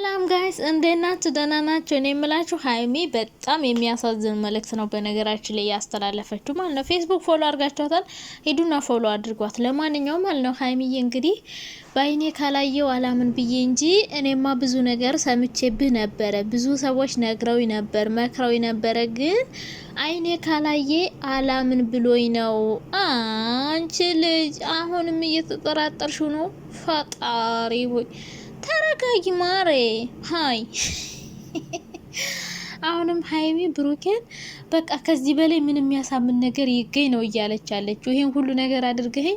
ሰላም ጋይስ እንዴት ናችሁ? ደህና ናችሁ? እኔ የምላችሁ ሀይሚ በጣም የሚያሳዝን መልእክት ነው በነገራችን ላይ ያስተላለፈችው ማለት ነው። ፌስቡክ ፎሎ አድርጋችኋታል? ሄዱና ፎሎ አድርጓት። ለማንኛውም ማለት ነው ሀይሚዬ እንግዲህ በአይኔ ካላየው አላምን ብዬ እንጂ እኔማ ብዙ ነገር ሰምቼብህ ነበረ። ብዙ ሰዎች ነግረውኝ ነበር፣ መክረውኝ ነበረ። ግን አይኔ ካላየ አላምን ብሎኝ ነው። አንቺ ልጅ አሁንም እየተጠራጠርሽው ነው። ፈጣሪ ሆይ ተረጋጊ ማሬ። ሀይ አሁንም ሀይሚ ብሩኬን በቃ ከዚህ በላይ ምን የሚያሳምን ነገር ይገኝ ነው እያለች ያለችው። ይሄን ሁሉ ነገር አድርገኝ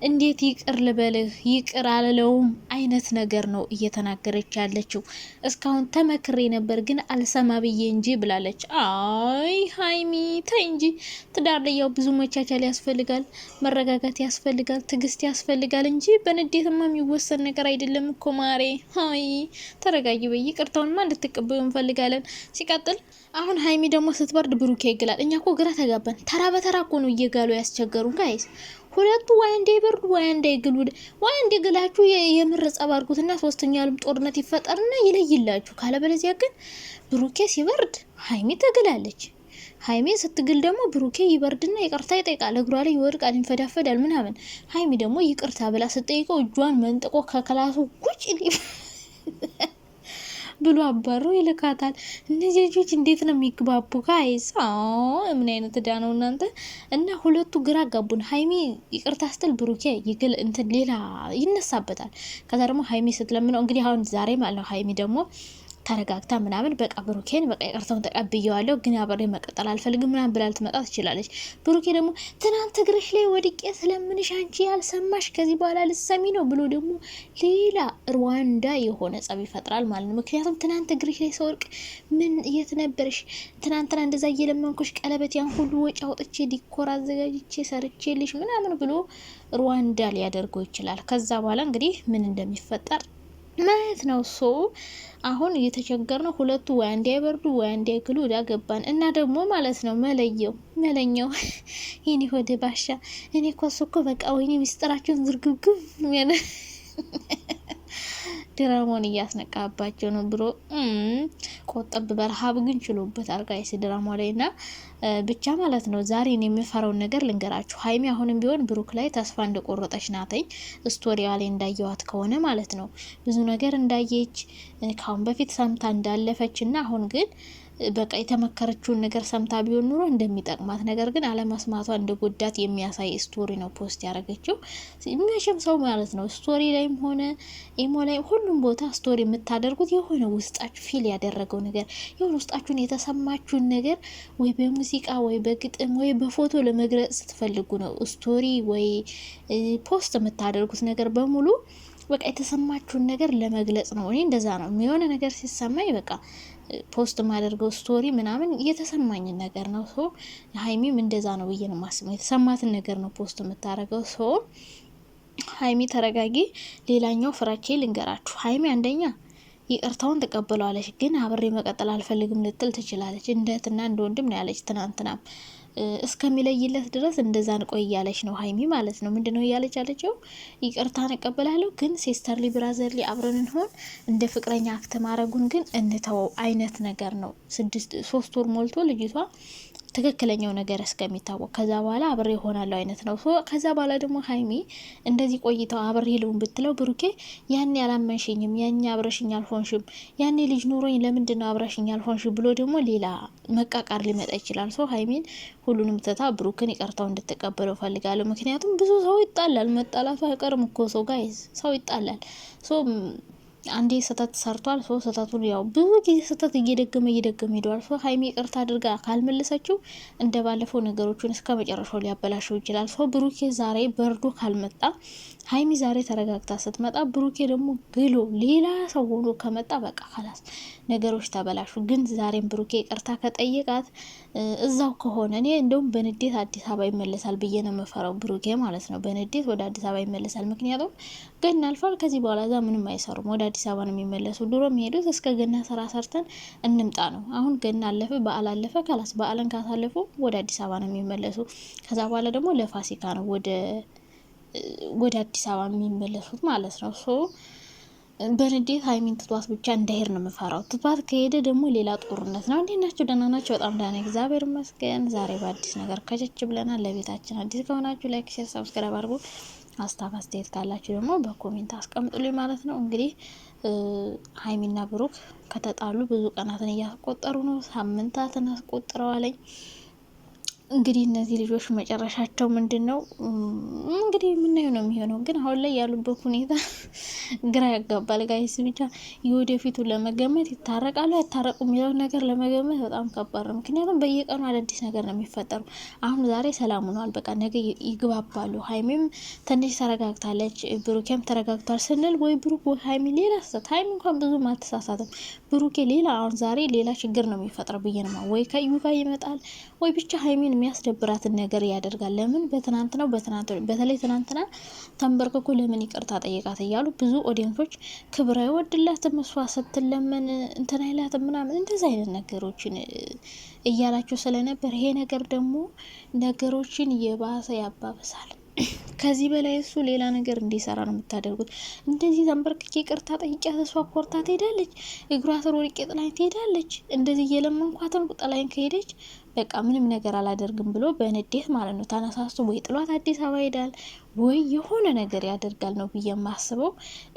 እንዴት ይቅር ልበልህ? ይቅር አልለውም አይነት ነገር ነው እየተናገረች ያለችው። እስካሁን ተመክሬ ነበር ግን አልሰማ ብዬ እንጂ ብላለች። አይ ሀይሚ ተይ እንጂ። ትዳር ላይ ያው ብዙ መቻቻል ያስፈልጋል፣ መረጋጋት ያስፈልጋል፣ ትግስት ያስፈልጋል እንጂ በንዴትማ የሚወሰን ነገር አይደለም እኮ ማሬ። ሀይ ተረጋጊ በይ። ይቅርታውንማ እንድትቀበዩ እንፈልጋለን። ሲቀጥል አሁን ሀይሚ ደግሞ ስትበርድ ብሩኬ ይግላል። እኛ እኮ ግራ ተጋባን። ተራ በተራ እኮ ነው እየጋሉ ያስቸገሩ ጋይስ። ሁለቱ ወይ እንደ ይበርዱ ወይ እንደ ይግሉ ወይ እንደ ግላችሁ የምር ጸብ አድርጉትና ሶስተኛው ዓለም ጦርነት ይፈጠርና ይለይላችሁ። ካለበለዚያ ግን ብሩኬ ሲበርድ ሀይሚ ትግላለች። ሀይሚ ስትግል ደግሞ ብሩኬ ይበርድና ይቅርታ ይጠይቃል። እግሯ ላይ ይወድቃል፣ ይንፈዳፈዳል ምናምን። ሀይሚ ደግሞ ይቅርታ ብላ ስትጠይቀው እጇን መንጥቆ ከክላሱ ጉጭ ብሎ አባሮ ይልካታል። እነዚህ ልጆች እንዴት ነው የሚግባቡ ጋይስ? ምን አይነት እዳ ነው እናንተ? እና ሁለቱ ግራ ጋቡን። ሀይሚ ይቅርታ ስትል ብሩኬ ይግል እንትን ሌላ ይነሳበታል። ከዛ ደግሞ ሀይሚ ስትለምነው እንግዲህ አሁን ዛሬ ማለት ነው ሀይሚ ደግሞ ተረጋግታ ምናምን በቃ ብሩኬን በቃ ይቅርታውን ተቀብየዋለሁ ግን አብሬ መቀጠል አልፈልግም ምናምን ብላ ልትመጣ ትችላለች። ብሩኬ ደግሞ ትናንት እግርሽ ላይ ወድቄ ስለምንሽ አንቺ ያልሰማሽ ከዚህ በኋላ ልሰሚ ነው ብሎ ደግሞ ሌላ ሩዋንዳ የሆነ ጸብ ይፈጥራል ማለት ነው። ምክንያቱም ትናንት እግርሽ ላይ ሰወርቅ ምን የት ነበርሽ? ትናንትና እንደዛ እየለመንኩሽ ቀለበት ያን ሁሉ ወጪ አውጥቼ ዲኮር አዘጋጅቼ ሰርቼልሽ ምናምን ብሎ ሩዋንዳ ሊያደርገው ይችላል። ከዛ በኋላ እንግዲህ ምን እንደሚፈጠር ማለት ነው። አሁን እየተቸገር ነው። ሁለቱ ወይ አንዴ አይበርዱ ወይ አንዴ አይግሉ ወዳ ገባን እና ደግሞ ማለት ነው መለኛው ይሄን ወደ ባሻ እኔ እኮ በቃ ወይኔ ሚስጥራቸውን ዝርግብግብ ድራማውን እያስነቃባቸው ነው ብሎ ቆጠብ በረሃብ ግን ችሎበታል ጋይስ ድራማ ላይ እና ብቻ ማለት ነው። ዛሬ እኔ የምፈራውን ነገር ልንገራችሁ። ሀይሚ አሁንም ቢሆን ብሩክ ላይ ተስፋ እንደቆረጠች ናተኝ። ስቶሪዋ ላይ እንዳየዋት ከሆነ ማለት ነው ብዙ ነገር እንዳየች ካሁን በፊት ሰምታ እንዳለፈች እና አሁን ግን በቃ የተመከረችውን ነገር ሰምታ ቢሆን ኑሮ እንደሚጠቅማት ነገር ግን አለመስማቷ እንደጎዳት የሚያሳይ ስቶሪ ነው ፖስት ያደረገችው። መቼም ሰው ማለት ነው ስቶሪ ላይም ሆነ ኢሞ ላይ ሁሉም ቦታ ስቶሪ የምታደርጉት የሆነ ውስጣችሁ ፊል ያደረገው ነገር የሆነ ውስጣችሁን የተሰማችሁን ነገር ወይ በሙዚቃ ወይ በግጥም ወይ በፎቶ ለመግለጽ ስትፈልጉ ነው ስቶሪ ወይ ፖስት የምታደርጉት ነገር በሙሉ በቃ የተሰማችሁን ነገር ለመግለጽ ነው። እኔ እንደዛ ነው የሆነ ነገር ሲሰማኝ በቃ ፖስት ማደርገው ስቶሪ ምናምን የተሰማኝ ነገር ነው። ሀይሚም እንደዛ ነው ብዬ ነው ማስበው። የተሰማትን ነገር ነው ፖስት የምታደርገው። ሀይሚ ተረጋጊ። ሌላኛው ፍራቼ ልንገራችሁ። ሀይሚ አንደኛ ይቅርታውን ተቀበለዋለች፣ ግን አብሬ መቀጠል አልፈልግም ልትል ትችላለች። እንደ እህትና እንደ ወንድም ነው ያለች። ትናንትናም እስከሚለይለት ድረስ እንደዛ ንቆይ እያለች ነው ሀይሚ ማለት ነው። ምንድነው እያለች ያለችው? ይቅርታን እቀበላለሁ ግን ሲስተርሊ ብራዘርሊ አብረን እንሆን፣ እንደ ፍቅረኛ አክት ማድረጉን ግን እንተወው አይነት ነገር ነው። 3 ወር ሞልቶ ልጅቷ ትክክለኛው ነገር እስከሚታወቅ ከዛ በኋላ አብሬ ሆናለሁ አይነት ነው። ከዛ በኋላ ደግሞ ሀይሚ እንደዚህ ቆይተው አብሬ ልውን ብትለው ብሩኬ ያኔ አላመንሽኝም፣ ያኔ አብረሽኝ አልሆንሽም፣ ያኔ ልጅ ኑሮኝ ለምንድነው አብረሽኝ አልሆንሽ ብሎ ደግሞ ሌላ መቃቃር ሊመጣ ይችላል። ሀይሚን ሁሉንም ትታ ብሩክን ይቅርታው እንድትቀበለው ፈልጋለሁ። ምክንያቱም ብዙ ሰው ይጣላል፣ መጣላቱ አይቀርም እኮ ጋይዝ፣ ሰው ይጣላል። አንዴ ስህተት ሰርቷል። ስህተቱን ያው ብዙ ጊዜ ስህተት እየደገመ ሄዷል። ሀይሚ ይቅርታ አድርጋ ካልመለሰችው እንደ ባለፈው ነገሮችን እስከ መጨረሻው ሊያበላሸው ይችላል። ብሩኬ ዛሬ በርዶ ካልመጣ፣ ሀይሚ ዛሬ ተረጋግታ ስትመጣ፣ ብሩኬ ደግሞ ግሎ ሌላ ሰው ሆኖ ከመጣ በቃ ካላስ ነገሮች ተበላሹ። ግን ዛሬም ብሩኬ ይቅርታ ከጠየቃት እዛው ከሆነ እኔ እንደውም በንዴት አዲስ አበባ ይመለሳል ብዬ ነው የምፈራው። ብሩኬ ማለት ነው በንዴት ወደ አዲስ አበባ ይመለሳል። ምክንያቱም ገና አልፏል። ከዚህ በኋላ እዛ ምንም አይሰሩም። ወደ አዲስ አበባ ነው የሚመለሱ። ድሮ የሚሄዱት እስከ ገና ስራ ሰርተን እንምጣ ነው። አሁን ገና አለፈ፣ በዓል አለፈ፣ ካላስ በዓልን ካሳለፉ ወደ አዲስ አበባ ነው የሚመለሱ። ከዛ በኋላ ደግሞ ለፋሲካ ነው ወደ አዲስ አበባ የሚመለሱት ማለት ነው። በንዴት ሀይሚን ትቷት ብቻ እንዳይሄድ ነው የምፈራው። ትቷት ከሄደ ደግሞ ሌላ ጦርነት ነው። እንዴት ናችሁ? ደህና ናችሁ? በጣም ደህና እግዚአብሔር ይመስገን። ዛሬ በአዲስ ነገር ከቸች ብለናል። ለቤታችን አዲስ ከሆናችሁ ላይክ፣ ሼር፣ ሰብስክራይብ አድርጉ። ሀሳብ አስተያየት ካላችሁ ደግሞ በኮሜንት አስቀምጡልኝ ማለት ነው። እንግዲህ ሀይሚና ብሩክ ከተጣሉ ብዙ ቀናትን እያስቆጠሩ ነው። ሳምንታትን አስቆጥረዋለኝ። እንግዲህ እነዚህ ልጆች መጨረሻቸው ምንድን ነው? እንግዲህ የምናየው ነው የሚሆነው። ግን አሁን ላይ ያሉበት ሁኔታ ግራ ያጋባል ጋይስ። ብቻ የወደፊቱ ለመገመት ይታረቃሉ አይታረቁ የሚለው ነገር ለመገመት በጣም ከባድ ነው። ምክንያቱም በየቀኑ አዳዲስ ነገር ነው የሚፈጠሩ። አሁን ዛሬ ሰላም ሆኗል፣ በቃ ነገ ይግባባሉ። ሀይሚም ትንሽ ተረጋግታለች፣ ብሩኬም ተረጋግቷል ስንል ወይ ብሩክ ወይ ሀይሚ ሌላ ስህተት። ሀይሚ እንኳን ብዙ አትሳሳትም፣ ብሩኬ ሌላ አሁን ዛሬ ሌላ ችግር ነው የሚፈጥረው ብዬ ነው። ወይ ከዩ ጋር ይመጣል ወይ ብቻ ሀይሚን የሚያስደብራትን ነገር ያደርጋል። ለምን በተለይ ትናንትና ተንበርክኮ ለምን ይቅርታ ጠይቃት እያሉ ብዙ ኦዲየንሶች ክብር አይወድላትም እሷ ስትለመን እንትን አይላትም ምናምን እንደዚህ አይነት ነገሮችን እያላቸው ስለነበር ይሄ ነገር ደግሞ ነገሮችን የባሰ ያባብሳል። ከዚህ በላይ እሱ ሌላ ነገር እንዲሰራ ነው የምታደርጉት። እንደዚህ ተንበርክኬ ይቅርታ ጠይቂያት እሷ ኮርታ ትሄዳለች፣ እግሯ ስር ወድቄ ጥላኝ ትሄዳለች። እንደዚህ እየለመንኳትን ጥላኝ ከሄደች በቃ ምንም ነገር አላደርግም ብሎ በንዴት ማለት ነው ተነሳስቶ ወይ ጥሏት አዲስ አበባ ይሄዳል ወይ የሆነ ነገር ያደርጋል ነው ብዬ የማስበው።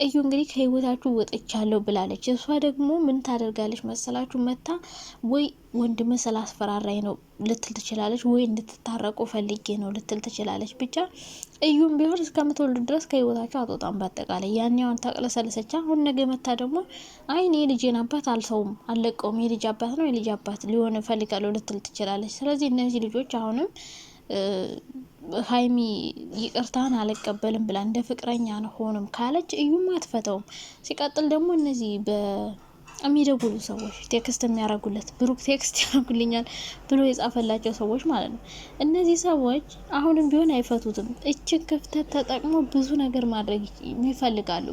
እዩ እንግዲህ ከህይወታችሁ ወጥቻለሁ ብላለች። እሷ ደግሞ ምን ታደርጋለች መሰላችሁ? መታ ወይ ወንድም ስላስፈራራኝ ነው ልትል ትችላለች፣ ወይ እንድትታረቁ ፈልጌ ነው ልትል ትችላለች። ብቻ እዩም ቢሆን እስከምትወልዱ ድረስ ከህይወታቸው አትወጣም። በአጠቃላይ ያኛውን ታቅለሰለሰች። አሁን ነገ መታ ደግሞ አይ እኔ የልጄን አባት አልሰውም አልለቀውም፣ የልጅ አባት ነው የልጅ አባት ሊሆን እፈልጋለሁ ልትል ትችላለች። ስለዚህ እነዚህ ልጆች አሁንም ሀይሚ ይቅርታን አልቀበልም ብላ እንደ ፍቅረኛ ነው ሆኖም ካለች እዩም አትፈተውም። ሲቀጥል ደግሞ እነዚህ የሚደውሉ ሰዎች ቴክስት የሚያረጉለት ብሩክ ቴክስት ያረጉልኛል ብሎ የጻፈላቸው ሰዎች ማለት ነው። እነዚህ ሰዎች አሁንም ቢሆን አይፈቱትም። እችን ክፍተት ተጠቅሞ ብዙ ነገር ማድረግ ይፈልጋሉ።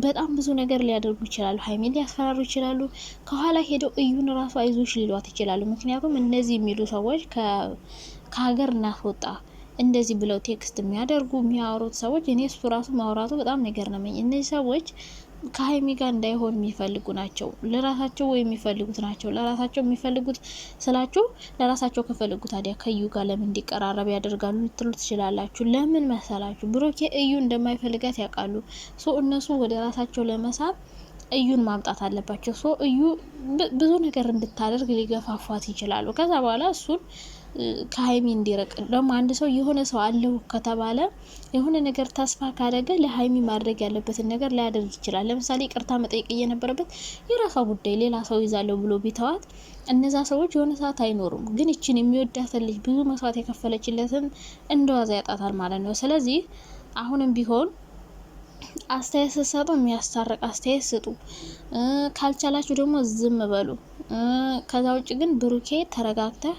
በጣም ብዙ ነገር ሊያደርጉ ይችላሉ። ሀይሚ ሊያስፈራሩ ይችላሉ። ከኋላ ሄደው እዩን ራሱ አይዞሽ ሊሏት ይችላሉ። ምክንያቱም እነዚህ የሚሉ ሰዎች ከሀገር እናስወጣ እንደዚህ ብለው ቴክስት የሚያደርጉ የሚያወሩት ሰዎች እኔ እሱ ራሱ ማውራቱ በጣም ነገር ነመኝ። እነዚህ ሰዎች ከሀይሚ ጋር እንዳይሆን የሚፈልጉ ናቸው። ለራሳቸው ወይ የሚፈልጉት ናቸው። ለራሳቸው የሚፈልጉት ስላችሁ ለራሳቸው ከፈልጉ ታዲያ ከእዩ ጋር ለምን እንዲቀራረብ ያደርጋሉ ልትሉ ትችላላችሁ። ለምን መሰላችሁ? ብሩኬ እዩ እንደማይፈልጋት ያውቃሉ። እነሱ ወደ ራሳቸው ለመሳብ እዩን ማምጣት አለባቸው። እዩ ብዙ ነገር እንድታደርግ ሊገፋፏት ይችላሉ። ከዛ በኋላ እሱን ከሀይሚ እንዲረቅ ደግሞ አንድ ሰው የሆነ ሰው አለው ከተባለ የሆነ ነገር ተስፋ ካደረገ ለሀይሚ ማድረግ ያለበትን ነገር ሊያደርግ ይችላል። ለምሳሌ ቅርታ መጠየቅ እየነበረበት የራሷ ጉዳይ ሌላ ሰው ይዛለው ብሎ ቢተዋት እነዛ ሰዎች የሆነ ሰዓት አይኖሩም። ግን እችን የሚወዳትን ልጅ ብዙ መስዋዕት የከፈለችለትን እንደዋዛ ያጣታል ማለት ነው። ስለዚህ አሁንም ቢሆን አስተያየት ስትሰጡ የሚያስታርቅ አስተያየት ስጡ። ካልቻላችሁ ደግሞ ዝም በሉ። ከዛ ውጭ ግን ብሩኬ ተረጋግተህ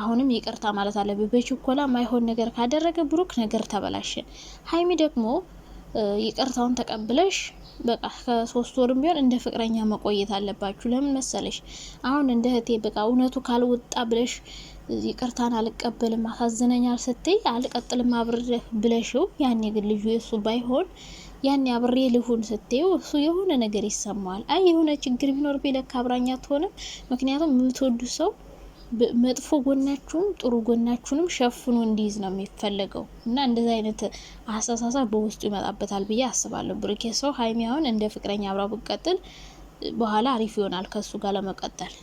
አሁንም ይቅርታ ማለት አለብህ። በችኮላ ማይሆን ነገር ካደረገ ብሩክ ነገር ተበላሸ። ሀይሚ ደግሞ ይቅርታውን ተቀብለሽ በቃ ከ3 ወርም ቢሆን እንደ ፍቅረኛ መቆየት አለባችሁ። ለምን መሰለሽ አሁን እንደ እህቴ በቃ እውነቱ ካልወጣ ብለሽ ይቅርታን አልቀበልም አሳዝነኛል ስትይ አልቀጥልም አብረህ ብለሽው ያኔ ግን ልጁ የሱ ባይሆን ያኔ አብሬ ልሁን ስትይው እሱ የሆነ ነገር ይሰማዋል። አይ የሆነ ችግር ቢኖር ቢለካ አብራኛ አትሆንም። ምክንያቱም የምትወዱ ሰው መጥፎ ጎናችሁም ጥሩ ጎናችሁንም ሸፍኖ እንዲይዝ ነው የሚፈለገው እና እንደዚህ አይነት አስተሳሰብ በውስጡ ይመጣበታል ብዬ አስባለሁ። ብሩኬ ሰው ሀይሚ አሁን እንደ ፍቅረኛ አብራ ብትቀጥል በኋላ አሪፍ ይሆናል ከሱ ጋር ለመቀጠል።